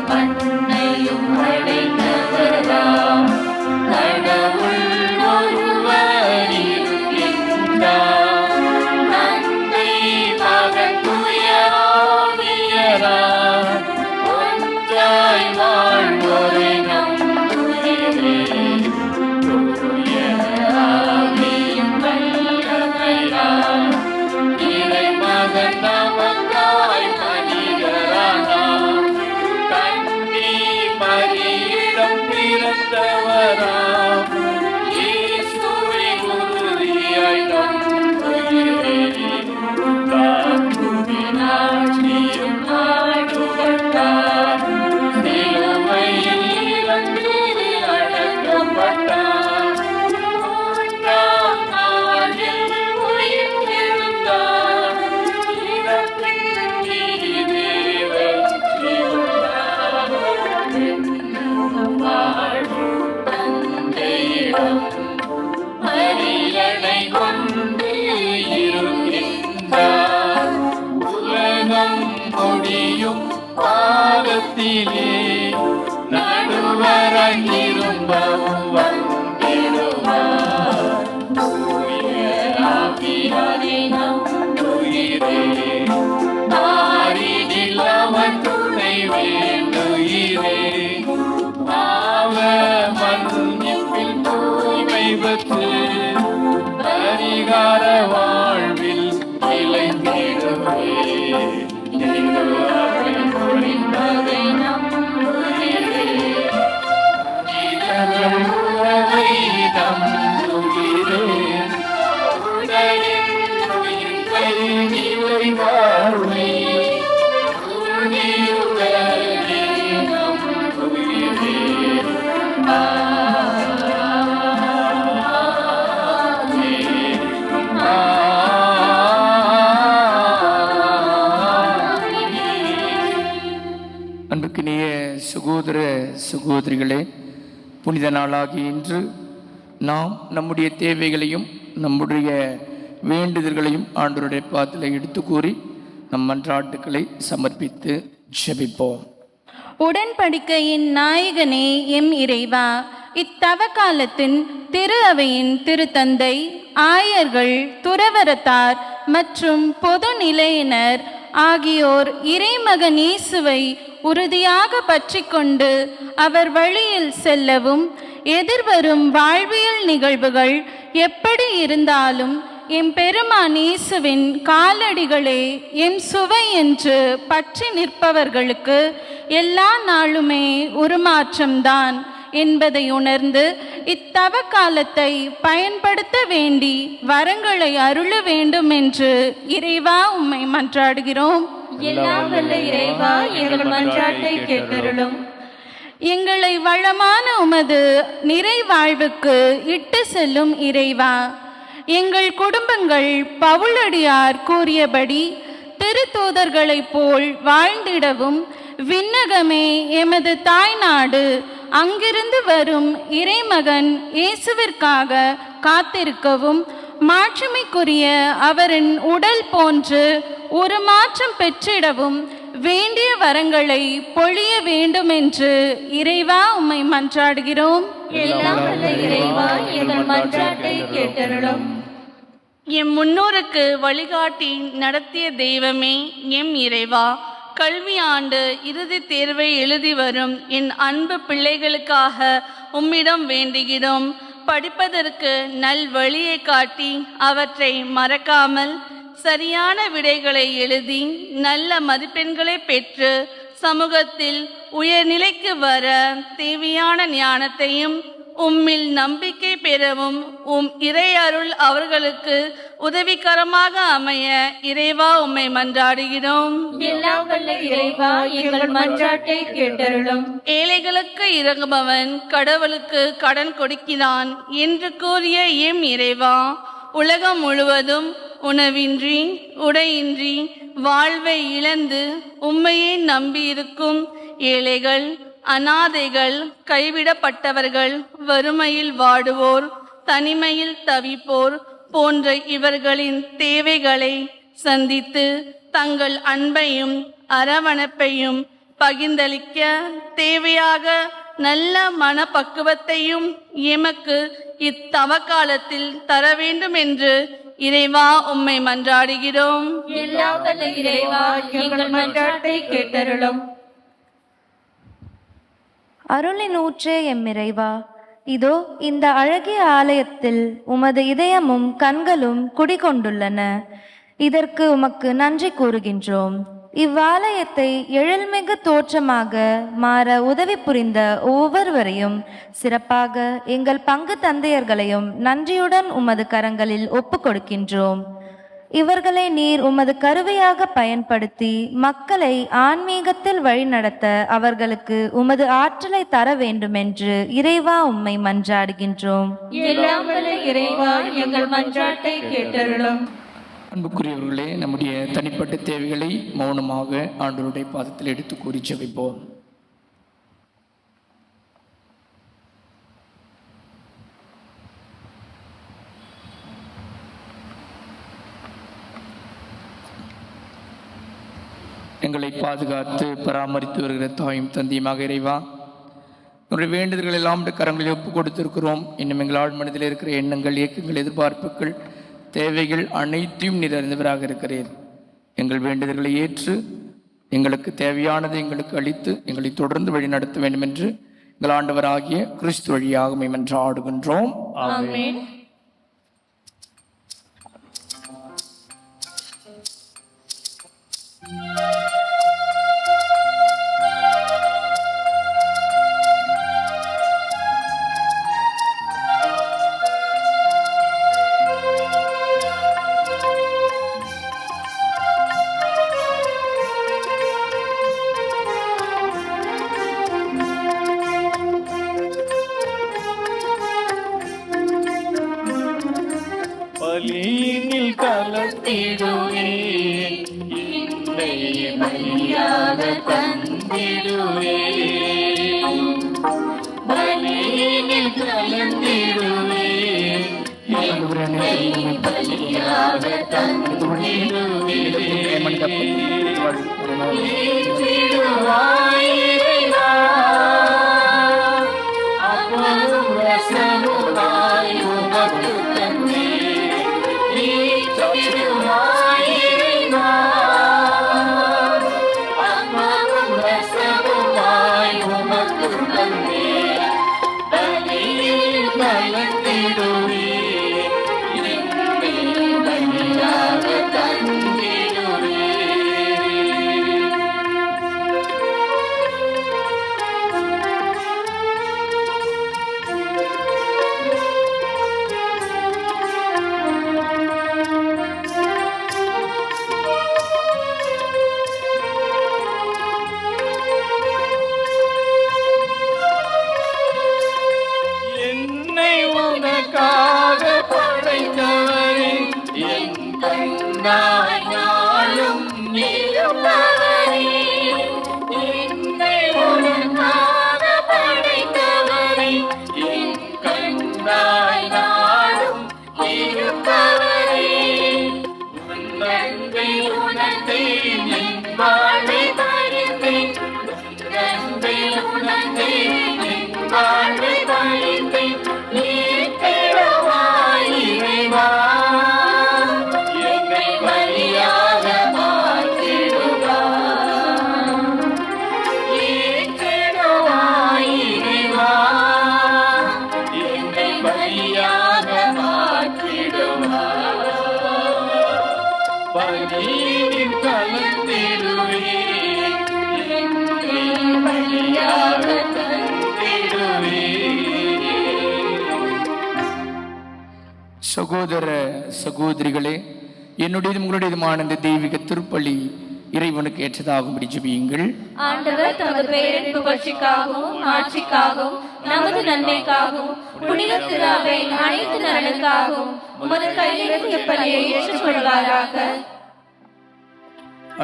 மண்ணையும் அடைந்தவராம் கடவுள் ஒருவர் இருக்கின்றார். தந்தை மகன் தூய ஆவியரார் ஒன்றாய் வாழ்வோரை நம்புகிறே. தூய ஆவியின் வல்லமையால் இறைமகன் நமக்காய் மனிதரானார். மரியிடம் பிறந்தவராம் இயேசுவை உறுதியாய் நம்புகிறேன். ஆட்சியும் பாடுபட்டார், சிலுவையில் இறந்து அடக்கப்பட்டார். மூன்றாம் நாளில் உயிர்த்தெழுந்தார். இறப்பின் மீது வெற்றி கொண்டார். தந்தையிடம் மரியணை கொண்டு இருக்கின்றார். உலகம் முடியும் காலத்திலே நடுவராய் திரும்பவும் வந்திடுவார். தூய ஆவியாரை நம்புகிறேன். ஆரினில் அவர் துணை வேண்டுகிறேன். பாவ மன்னிப்பில் தூய்மை பெற்று பரிகார வாழ்வில் நிலைத்திடுவேன். புரிந்ததை நம்புகிறேன். இதர்கள் உறவை நம்புகிறேன். உடலின் உயிர்ப்பை நிலை வாழ்வை உறுதியுடனே நம்புகிறேன். அன்புக்கினிய சகோதர சகோதரிகளே, புனித நாளாகிய இன்று நாம் நம்முடைய தேவைகளையும் நம்முடைய வேண்டுதல்களையும் ஆண்டவருடைய பாதத்தில் எடுத்து கூறி நம் மன்றாட்டுக்களை சமர்ப்பித்து ஜெபிப்போம். உடன்படிக்கையின் நாயகனே எம் இறைவா, இத்தவ காலத்தின் திரு அவையின் திருத்தந்தை, ஆயர்கள், துறவரத்தார் மற்றும் பொது நிலையினர் ஆகியோர் இறைமகன் இயேசுவை உறுதியாக பற்றிக்கொண்டு அவர் வழியில் செல்லவும், எதிர்வரும் வாழ்வியல் நிகழ்வுகள் எப்படி இருந்தாலும் எம் பெருமான் இயேசுவின் காலடிகளே எம் சுவை என்று பற்றி நிற்பவர்களுக்கு எல்லா நாளுமே உருமாற்றம்தான் என்பதை உணர்ந்து இத்தவ காலத்தை பயன்படுத்த வேண்டி வரங்களை அருள வேண்டும் என்று இறைவா உம்மை மன்றாடுகிறோம். எல்லாம் வல்ல இறைவா, எங்கள் மன்றாட்டை கேட்டருளும். எங்களை வளமான உமது நிறைவாழ்வுக்கு இட்டு செல்லும் இறைவா, எங்கள் குடும்பங்கள் பவுலடியார் கூறியபடி திருத்தூதர்களைப் போல் வாழ்ந்திடவும், விண்ணகமே எமது தாய்நாடு, அங்கிருந்து வரும் இறைமகன் இயேசுவிற்காக காத்திருக்கவும், மாட்சிமைக்குரிய அவரின் உடல் போன்று ஒரு மாற்றம் பெற்றிடவும் வேண்டிய வரங்களை பொழிய வேண்டும் என்று இறைவா உம்மை மன்றாடுகிறோம். எல்லாம் வல்ல இறைவா, எங்கள் மன்றாட்டை கேட்டருளும். எம் முன்னோருக்கு வழிகாட்டி நடத்திய தெய்வமே எம் இறைவா, கல்வி ஆண்டு இறுதி தேர்வை எழுதி வரும் என் அன்பு பிள்ளைகளுக்காக உம்மிடம் வேண்டுகிறோம். படிப்பதற்கு நல் வழியை காட்டி அவற்றை மறக்காமல் சரியான விடைகளை எழுதி நல்ல மதிப்பெண்களை பெற்று சமூகத்தில் உயர்நிலைக்கு வர தேவையான ஞானத்தையும் உம்மில் நம்பிக்கை பெறவும் உம் இறையருள் அவர்களுக்கு உதவிகரமாக அமைய இறைவா உம்மை மன்றாடுகிறோம். எல்லாம் வல்ல இறைவா, எங்கள் மன்றாட்டை கேட்டருளும். ஏழைகளுக்கு இறங்குபவன் கடவுளுக்கு கடன் கொடுக்கிறான் என்று கூறிய எம் இறைவா, உலகம் முழுவதும் உணவின்றி உடையின்றி வாழ்வை இழந்து உம்மையே நம்பியிருக்கும் ஏழைகள், அனாதைகள், கைவிடப்பட்டவர்கள், வறுமையில் வாடுவோர், தனிமையில் தவிப்போர் போன்ற இவர்களின் தேவைகளை சந்தித்து தங்கள் அன்பையும் அரவணைப்பையும் பகிர்ந்தளிக்க தேவையாக நல்ல மனப்பக்குவத்தையும் எமக்கு இத்தவ காலத்தில் தர வேண்டும் என்று இறைவா உம்மை மன்றாடுகிறோம். எல்லாம் வல்ல இறைவா, எங்கள் மன்றாட்டை கேட்டருளும். அருளின் ஊற்றே எம்மிறைவா, இதோ இந்த அழகிய ஆலயத்தில் உமது இதயமும் கண்களும் குடிகொண்டுள்ளன. இதற்கு உமக்கு நன்றி கூறுகின்றோம். இவ்வாலயத்தை எழில்மிகு தோற்றமாக மாற உதவி புரிந்த ஒவ்வொருவரையும், சிறப்பாக எங்கள் பங்கு தந்தையர்களையும் நன்றியுடன் உமது கரங்களில் ஒப்பு கொடுக்கின்றோம். இவர்களை நீர் உமது கருவியாக பயன்படுத்தி மக்களை ஆன்மீகத்தில் வழிநடத்த அவர்களுக்கு உமது ஆற்றலை தர வேண்டுமென்று இறைவா உம்மை மன்றாடுகின்றோம். எல்லாம் வல்ல இறைவா, எங்கள் மன்றாட்டை கேட்டருளும். அன்புக்குரியவர்களே, நம்முடைய தனிப்பட்ட தேவைகளை மௌனமாக ஆண்டவருடைய பாதத்தில் எடுத்து கூறி ஜெபிப்போம். எங்களை பாதுகாத்து பராமரித்து வருகிற தாயும் தந்தையுமாக இறைவா, நம்முடைய வேண்டுதல்கள் எல்லாம் கரங்களில் ஒப்பு கொடுத்திருக்கிறோம். இன்னும் எங்கள் ஆழ் மனதில் இருக்கிற எண்ணங்கள், இயக்கங்கள், எதிர்பார்ப்புகள், தேவைகள் அனைத்தையும் நீர் அறிந்தவராக இருக்கிறீர். எங்கள் வேண்டுதல்களை ஏற்று எங்களுக்கு தேவையானதை எங்களுக்கு அளித்து எங்களை தொடர்ந்து வழி நடத்த வேண்டும் என்று எங்கள் ஆண்டவராகிய கிறிஸ்து வழியாக மன்றாடுகின்றோம். ஆமென். பலியினில் கலந்திடுவே, என்னை பலியாக தந்திடுவே. பலியினில் கலந்திடுவே, என்னை பலியாக தந்திடுவே. ஏற்றிடுவாய் இறைவா, அப்பமும் ரசமுமாய் உமக்கு தந்தே. ஏற்றிடுவாய் இறைவா, அப்பமும் ரசமுமாய் உமக்கு தந்தே. பலியில் கலந்திடுவே, என்னை பலியாக தந்திடுவே. என்னை உனக்காக படைத்தவரே, என் கண்ணாய் நாளும் இருப்பவரே. என்னை உனக்காக படைத்தவரே, என் கண்ணாய் நாளும் இருப்பவரே. உன் அன்பை உணர்ந்தேன், என் வாழ்வை பறித்தேன். உன் அன்பை உணர்ந்தேன், என் வாழ்வை பறித்தேன். ஏற்றிடுவாய் இறைவா, என்னை பலியாக மாற்றிடுவாய். ஏற்றிடுவாய் இறைவா, என்னை பலியாக மாற்றிடுவாய். பலியில் கலந்து சகோதர சகோதரிகளே, என்னுடையதும் உங்களுடையதுமான இந்த தெய்வீக திருப்பலி இறைவனுக்கு ஏற்றதாகும்படி ஜெபியுங்கள். ஆண்டவர் தமது பெயரின் புகழ்ச்சிக்காகவும் ஆட்சிக்காகவும் நமது நன்மைக்காகவும் புனித திருவை அனைத்து நலனுக்காகவும் உமது கையிலிருந்து பலியை ஏற்றுக்கொள்வாராக.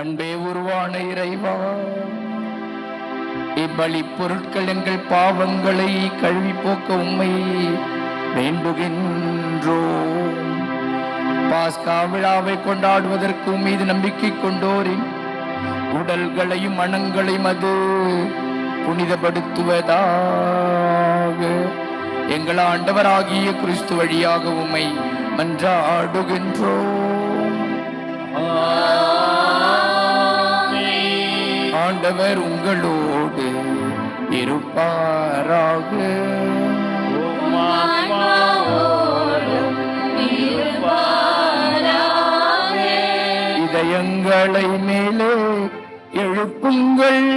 அன்பே உருவான இறைவா, இப்பலி பொருட்கள் எங்கள் பாவங்களை கழுவி போக்க உம்மை வேண்டுகின்றோம். பாஸ்கா விழாவை கொண்டாடுவதற்கு மீது நம்பிக்கை கொண்டோரின் உடல்களையும் மனங்களையும் அது புனிதப்படுத்துவதாக. எங்கள் ஆண்டவராகிய கிறிஸ்து வழியாக உம்மை மன்றாடுகின்றோம். ஆண்டவர் உங்களோடு இருப்பாராக. இதயங்களை மேலே எழுப்புங்கள்.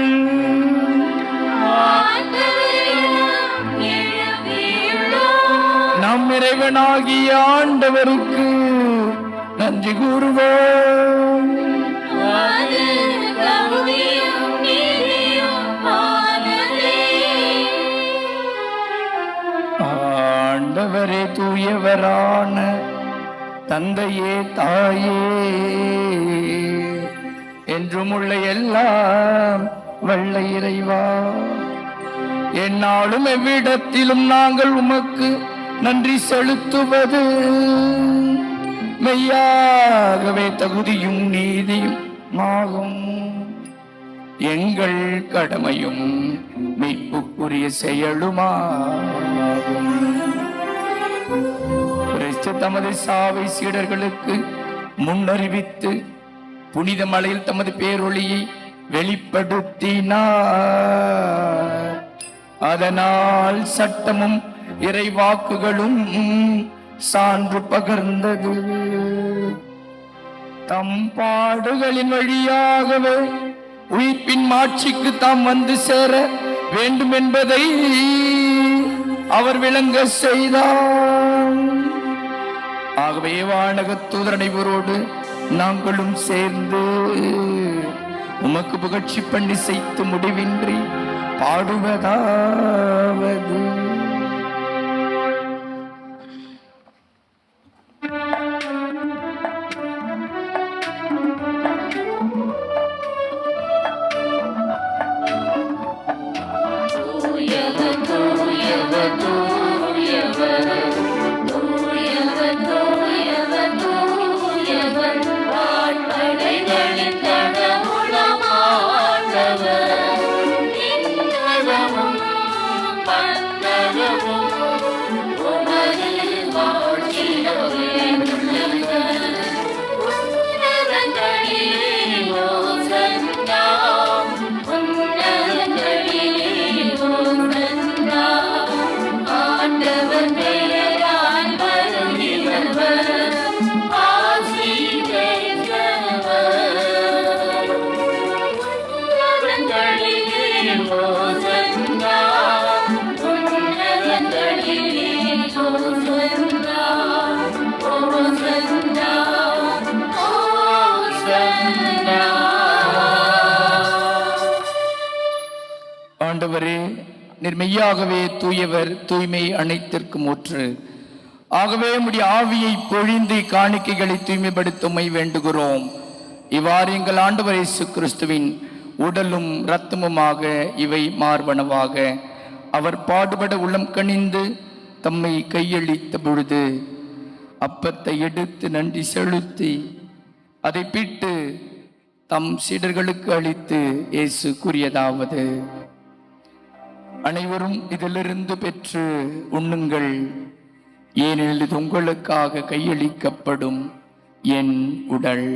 நம் இறைவனாகிய ஆண்டவருக்கு நன்றி கூறுவோம். ஆண்டவரே, தூயவரான தந்தையே, தாயே, என்றும் உள்ள எல்லாம் வல்ல இறைவா, எந்நாளும் எவ்விடத்திலும் நாங்கள் உமக்கு நன்றி செலுத்துவது மெய்யாகவே தகுதியும் நீதியும் ஆகும். எங்கள் கடமையும் மீட்புக்குரிய செயலுமாகும். கிறிஸ்து தமது சாவை சீடர்களுக்கு முன்னறிவித்து புனித மலையில் தமது பேரொளியை வெளிப்படுத்தினார். அதனால் சட்டமும் இறைவாக்குகளும் சான்று பகர்ந்தது. தம் பாடுகளின் வழியாகவே உயிர்ப்பின் மாட்சிக்கு தாம் வந்து சேர வேண்டும் என்பதை அவர் விளங்க செய்தார். ஆகவே வானகத் தூதர் அனைவரோடு நாங்களும் சேர்ந்து உமக்கு புகழ்ச்சி பண்ணி செய்து முடிவின்றி பாடுவதாவது. ஆண்டவரே, நிர்மையாகவே தூயவர், தூய்மை அனைத்திற்கும் ஊற்று. ஆகவே உம்முடைய ஆவியை பொழிந்து காணிக்கைகளை தூய்மைப்படுத்துமை வேண்டுகிறோம். இவ்வாறு எங்கள் ஆண்டவர் இயேசு கிறிஸ்துவின் உடலும் இரத்தமுமாக இவை மார்பனவாக. அவர் பாடுபட உள்ளம் கனிந்து தம்மை கையளித்த பொழுது அப்பத்தை எடுத்து நன்றி செலுத்தி அதை பிட்டு தம் சீடர்களுக்கு அளித்து இயேசு கூறியதாவது: அனைவரும் இதிலிருந்து பெற்று உண்ணுங்கள், ஏனெனில் இது உங்களுக்காக கையளிக்கப்படும் என் உடல்.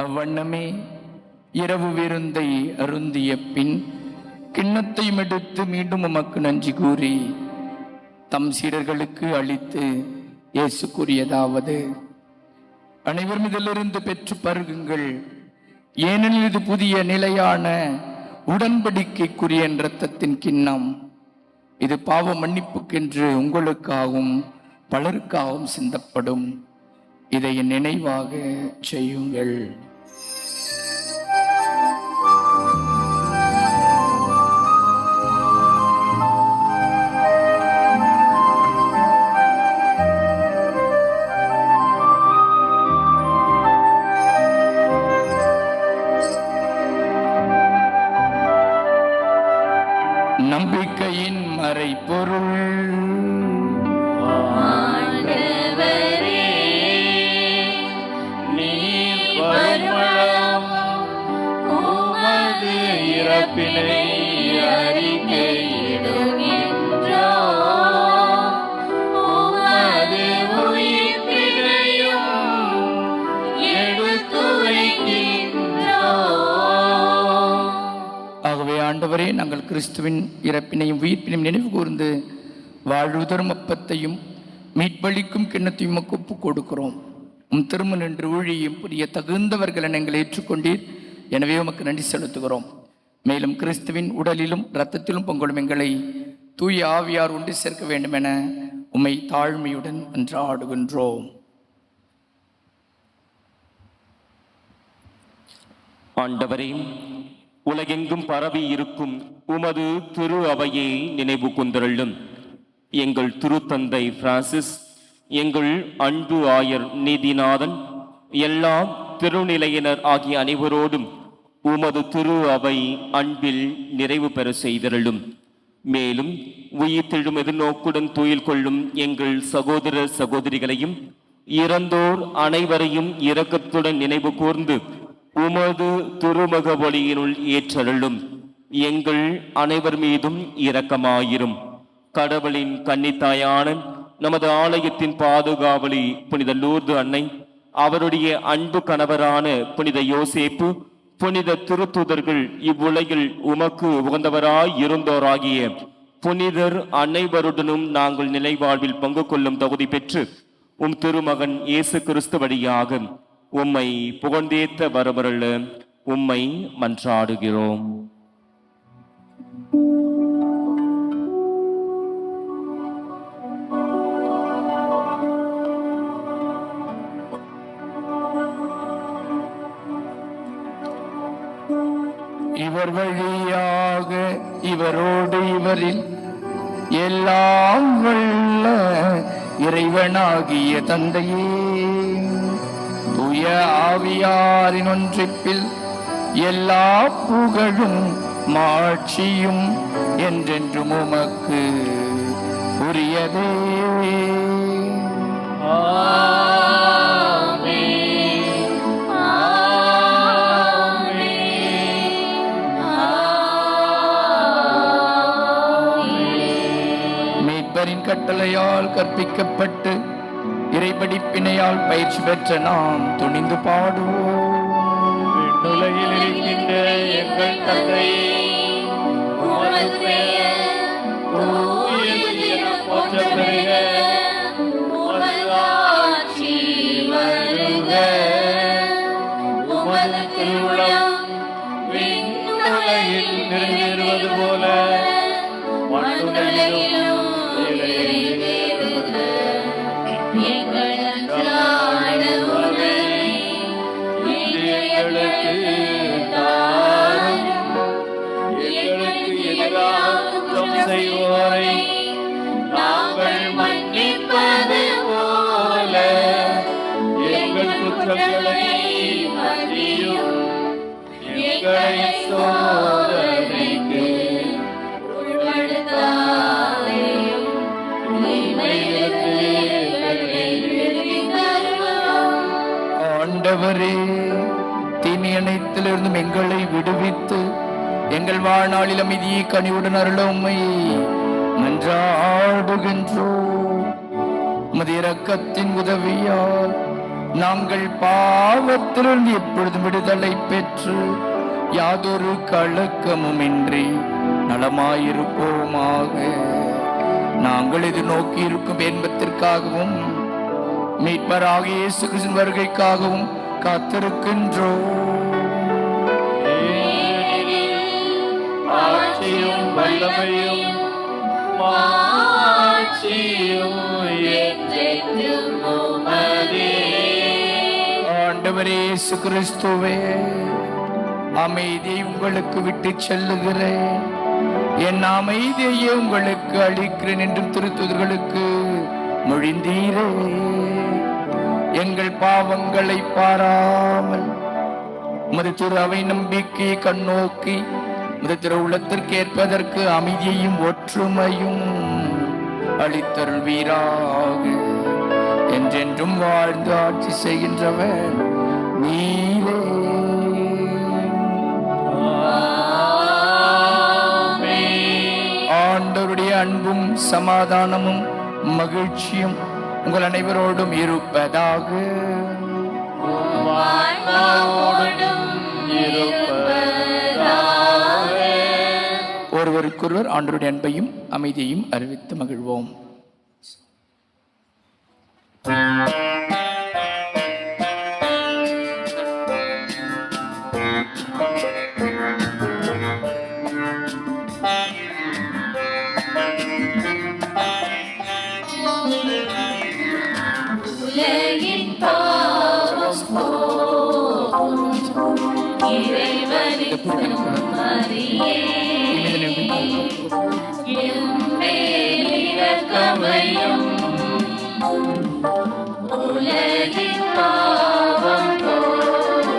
அவ்வண்ணமே இரவு விருந்தை அருந்திய பின் கிண்ணத்தையும் எடுத்து மீண்டும் உமக்கு நன்றி கூறி தம் சீடர்களுக்கு அளித்து இயேசு கூறியதாவது: அனைவரும் இதிலிருந்து பெற்று பருகுங்கள், ஏனெனில் இது புதிய நிலையான உடன்படிக்கைக்குரிய என் இரத்தத்தின் கிண்ணம். இது பாவ மன்னிப்புக்கென்று உங்களுக்காகவும் பலருக்காகவும் சிந்தப்படும். இதை என் நினைவாக செய்யுங்கள். நம்பிக்கையின் மறைபொருள். ஆண்டவரே, நீர் வருமளவும் உமது இறப்பினை அறிக்கையிடுகின்றோம். உமது உயிர்ப்பினையும் எடுத்துரைக்கின்றோம். ஆகவே ஆண்டவரே, நாங்கள் கிறிஸ்துவின் இறப்பினையும் உயிர்ப்பினையும் நினைவு கூர்ந்து வாழ்வுதரும் அப்பத்தையும் மீட்பளிக்கும் கிண்ணத்தையும் உமக்கு ஒப்புக் கொடுக்கிறோம். திரும்ப நின்று ஊழியும் புரிய தகுந்தவர்கள் என எங்களை ஏற்றுக்கொண்டீர். எனவே உமக்கு நன்றி செலுத்துகிறோம். மேலும் கிறிஸ்துவின் உடலிலும் இரத்தத்திலும் பங்கொள்ளும் எங்களை தூய ஆவியார் ஒன்று சேர்க்க வேண்டும் என உம்மை தாழ்மையுடன் மன்றாடுகின்றோம். ஆண்டவரே, உலகெங்கும் பரவி இருக்கும் உமது திரு அவையை நினைவு கூர்ந்தருளும். எங்கள் திருத்தந்தை பிரான்சிஸ், எங்கள் அன்பு ஆயர் நீதிநாதன், எல்லா திருநிலையினர் ஆகிய அனைவரோடும் உமது திரு அவை அன்பில் நிறைவு பெற செய்தருளும். மேலும் உயிர்த்தெழும் எதிர்நோக்குடன் துயில் கொள்ளும் எங்கள் சகோதர சகோதரிகளையும் இறந்தோர் அனைவரையும் இரக்கத்துடன் நினைவு கூர்ந்து உமது திருமக வழியினுள் ஏற்றருளும். எங்கள் அனைவர் மீதும் இரக்கமாயிரும். கடவுளின் கன்னித்தாயான நமது ஆலயத்தின் பாதுகாவலி புனித லூர்து அன்னை, அவருடைய அன்பு கணவரான புனித யோசேப்பு, புனித திருத்தூதர்கள், இவ்வுலகில் உமக்கு உகந்தவராய் இருந்தோராகிய புனிதர் அனைவருடனும் நாங்கள் நிலைவாழ்வில் பங்கு கொள்ளும் தகுதி பெற்று உம் திருமகன் இயேசு கிறிஸ்து வழியாக உம்மை புகழ்ந்தேத்த வரவருள உம்மை மன்றாடுகிறோம். இவர் வழியாக இவரோடு இவரில் எல்லாம் வல்ல இறைவனாகிய தந்தையே, தூய ஆவியாரின் ஒன்றிப்பில் எல்லா புகழும் மாட்சியும் என்றென்றும் உமக்கு உரியதே. மீட்பரின் கட்டளையால் கற்பிக்கப்பட்டு இறைபடிப்பினையால் பயிற்சி பெற்ற நாம் துணிந்து பாடுவோம். விண்ணுலகில் இருக்கின்ற எங்கள் தந்தையே, உமது பெயர் தூயது என போற்றப் பெறுக. உமது ஆட்சி வருக. உமது திருவுளம் விண்ணுலகில் நிறைவேறுவது போல மண்ணுலகிலும் நிறைவேறுக. எங்கள் அன்றாட உணவை இன்று எங்களுக்கு தாரும். எங்களுக்கு எதிராக குற்றம் செய்வோரை நாங்கள் மன்னிப்பது போல எங்கள் குற்றங்களை மன்னியும். எங்களை சோதனைக்கு உட்படுத்தாதேயும், தீமையிலிருந்து எங்களை விடுவித்து அருளும். ஆண்டவரே, தீமை அனைத்திலிருந்தும் எங்களை விடுவித்து எங்கள் வாழ்நாளில் அமைதியை கனிவுடன் அருள உம்மை மன்றாடுகின்றோம். உமது இரக்கத்தின் உதவியால் நாங்கள் பாவத்திலிருந்து எப்பொழுதும் விடுதலை பெற்று யாதொரு கலக்கமுமின்றி நலமாயிருப்போமாக. நாங்கள் இது நோக்கி இருக்கும் இன்பத்திற்காகவும் மீட்பராகிய இயேசு கிறிஸ்துவின் வருகைக்காகவும் காத்திருக்கின்றோம். ஆட்சியும் வல்லமையும் மாட்சியும் என்றென்றும் உமதே. ஆண்டவரே இயேசு கிறிஸ்துவே, அமைதியை உங்களுக்கு விட்டு செல்லுகிறேன், என் அமைதியை உங்களுக்கு அளிக்கிறேன் என்றும் திருத்தூதர்களுக்கு மொழிந்தீரே. எங்கள் பாவங்களை பாராமல் உமது திரு அவை நம்பிக்கையை கண்ணோக்கி உமது திரு உள்ளத்திற்கு ஏற்பதற்கு அமைதியையும் ஒற்றுமையும் அளித்தருள்வீராக. என்றென்றும் வாழ்ந்து ஆட்சி செய்கின்றவர் நீரே. ஆண்டவருடைய அன்பும் சமாதானமும் மகிழ்ச்சியும் உங்கள் அனைவரோடும் இருப்பதாக. ஒருவருக்கொருவர் ஆண்டவருடைய அன்பையும் அமைதியையும் அறிவித்து மகிழ்வோம். உலகின் பாவம் போக்கும் இறைவனின் செம்மறியே, எம்மேல் இரக்கமையும். உலகின் பாவம் போக்கும்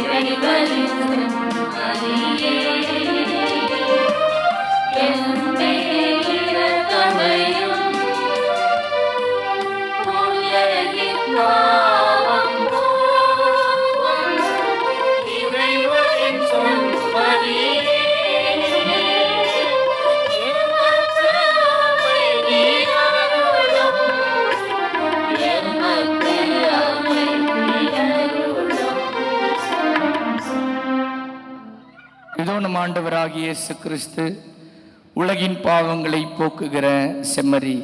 இறைவனின் செம்மறியே, எம்மேல் இரக்கமையும். இதோ நம் ஆண்டவராகிய இயேசு கிறிஸ்து உலகின் பாவங்களை போக்குகிற செம்மறி.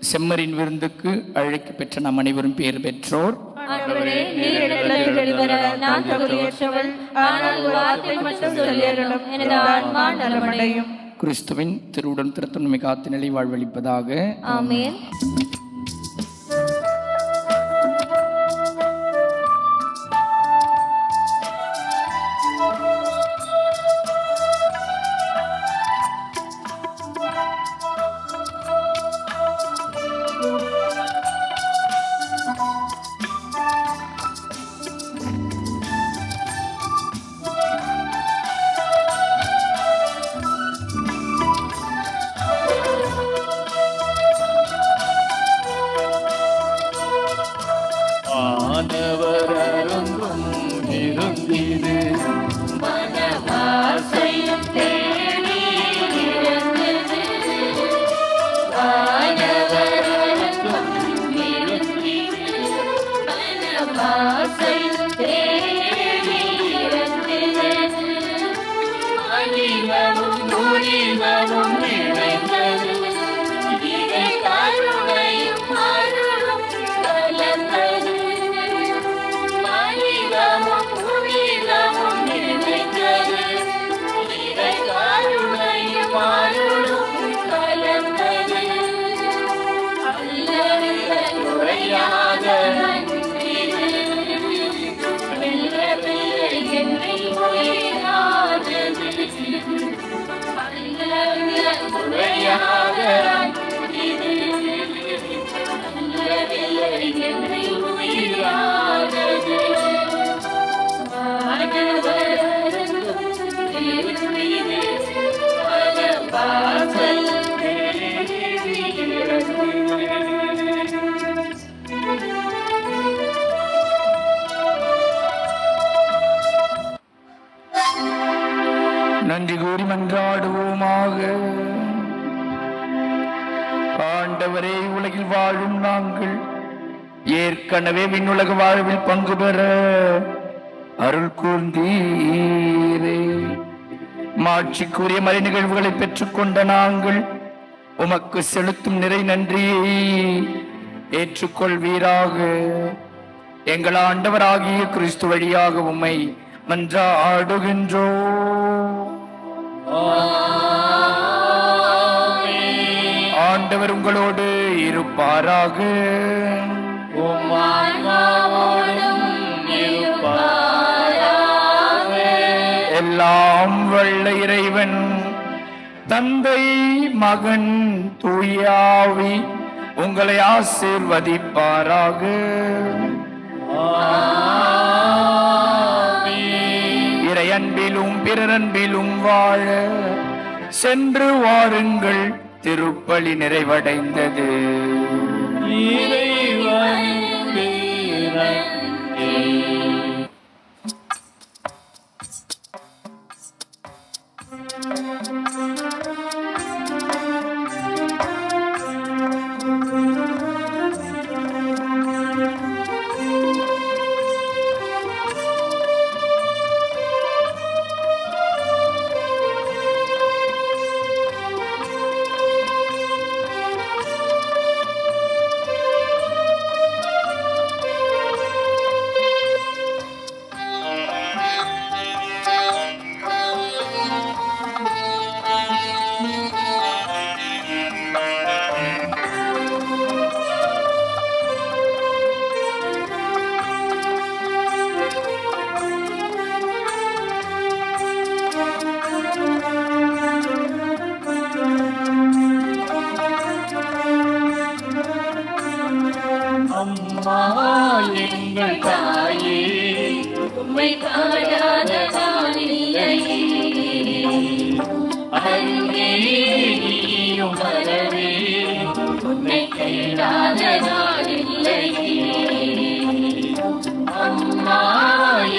செம்மறின் விருந்துக்கு அழைக்க பெற்ற நாம் அனைவரும் பேர் பெற்றோர். ஆண்டவரே, நீர் என்னிடத்தில் வெளிவர நான் தகுதியற்றவள், ஆனால் ஒரு வார்த்தை மட்டும் சொல்லியருளும், எனது ஆன்மா நலமடையும். கிறிஸ்துவின் திருவுடன் திருத்தன்மை காத்து நிலை வாழ்வளிப்பதாக. ஆமென். ஆனவர் அருந்தும் இருந்தீரு மனவாசையும் தேடி இருந்தது. ஆனவர் அருந்தும் இருந்தீரு மனவாசையும் தேடி இருந்தது. அகிலமும் துணிதமும் நிறைந்தது. இதை கருணையும் அருளும் கலந்தது. மனிதமும் புனிதமும் நிறைந்தது. இதை கருணையும் அருளும் கலந்தது. அல்லவில்ல குறையாத அன்பிது. வெல்லவில்லை என்னை உயிரானது. அல்லவில்ல குறையாத அன்பிது. அல்லவில்லை என்னை உயிரானது. நன்றி கூறி மன்றாடுவோமாக. ஆண்டவரே, உலகில் வாழும் நாங்கள் ஏற்கனவே விண்ணுலக வாழ்வில் பங்கு பெற அருள் கூர்ந்தீரே. மாட்சிக்குரிய மறை நிகழ்வுகளை பெற்றுக்கொண்ட நாங்கள் உமக்கு செலுத்தும் நிறை நன்றியை ஏற்றுக்கொள்வீராக. எங்கள் ஆண்டவராகிய கிறிஸ்து வழியாக உம்மை மன்றாடுகின்றோம். ஆண்டவர் உங்களோடு இருப்பாராக. எல்லாம் வல்ல இறைவன் தந்தை மகன் தூயாவி உங்களை ஆசீர்வதிப்பாராக. இறை அன்பிலும் பிறரன்பிலும் வாழ சென்று வாருங்கள். திருப்பலி நிறைவடைந்தது. எங்கள் தாயே உம்மை காணாத நாளில்லையே, அருகே நீயும் வரவே உன்னை கேளாத நாளில்லையே. அம்மா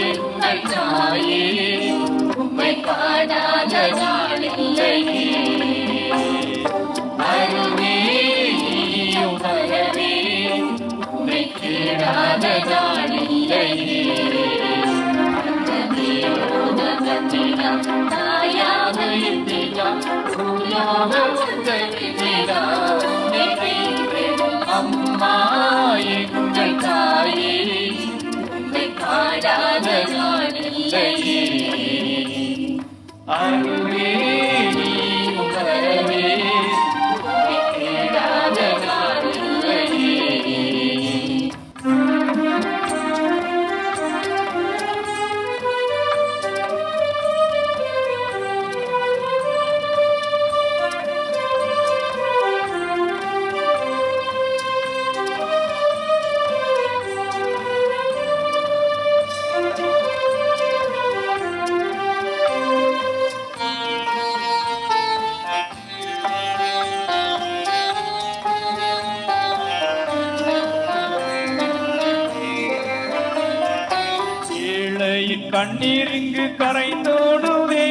எங்கள் தாயே உம்மை காணாத நாளில்லையே, அருகே நீயும் வரவே கேளாத நாளில்லையே. தாயாக இருந்திடாம் பூயாக அம்மா எங்கள் தாயே உம்மை காணாத நாளில்லையே, அருளே நீயும் வரவே கேளாத நாளில்லையே. கண்ணீர் இங்கு கரைந்தோடுவே,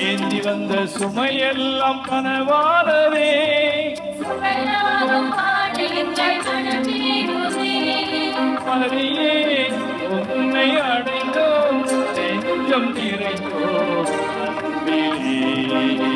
ஏந்தி வந்த சுமையெல்லாம் கனவானவே, மரியே உன்னை அடைந்தோம் நெஞ்சம் நிறைந்தோம் அன்பிலே.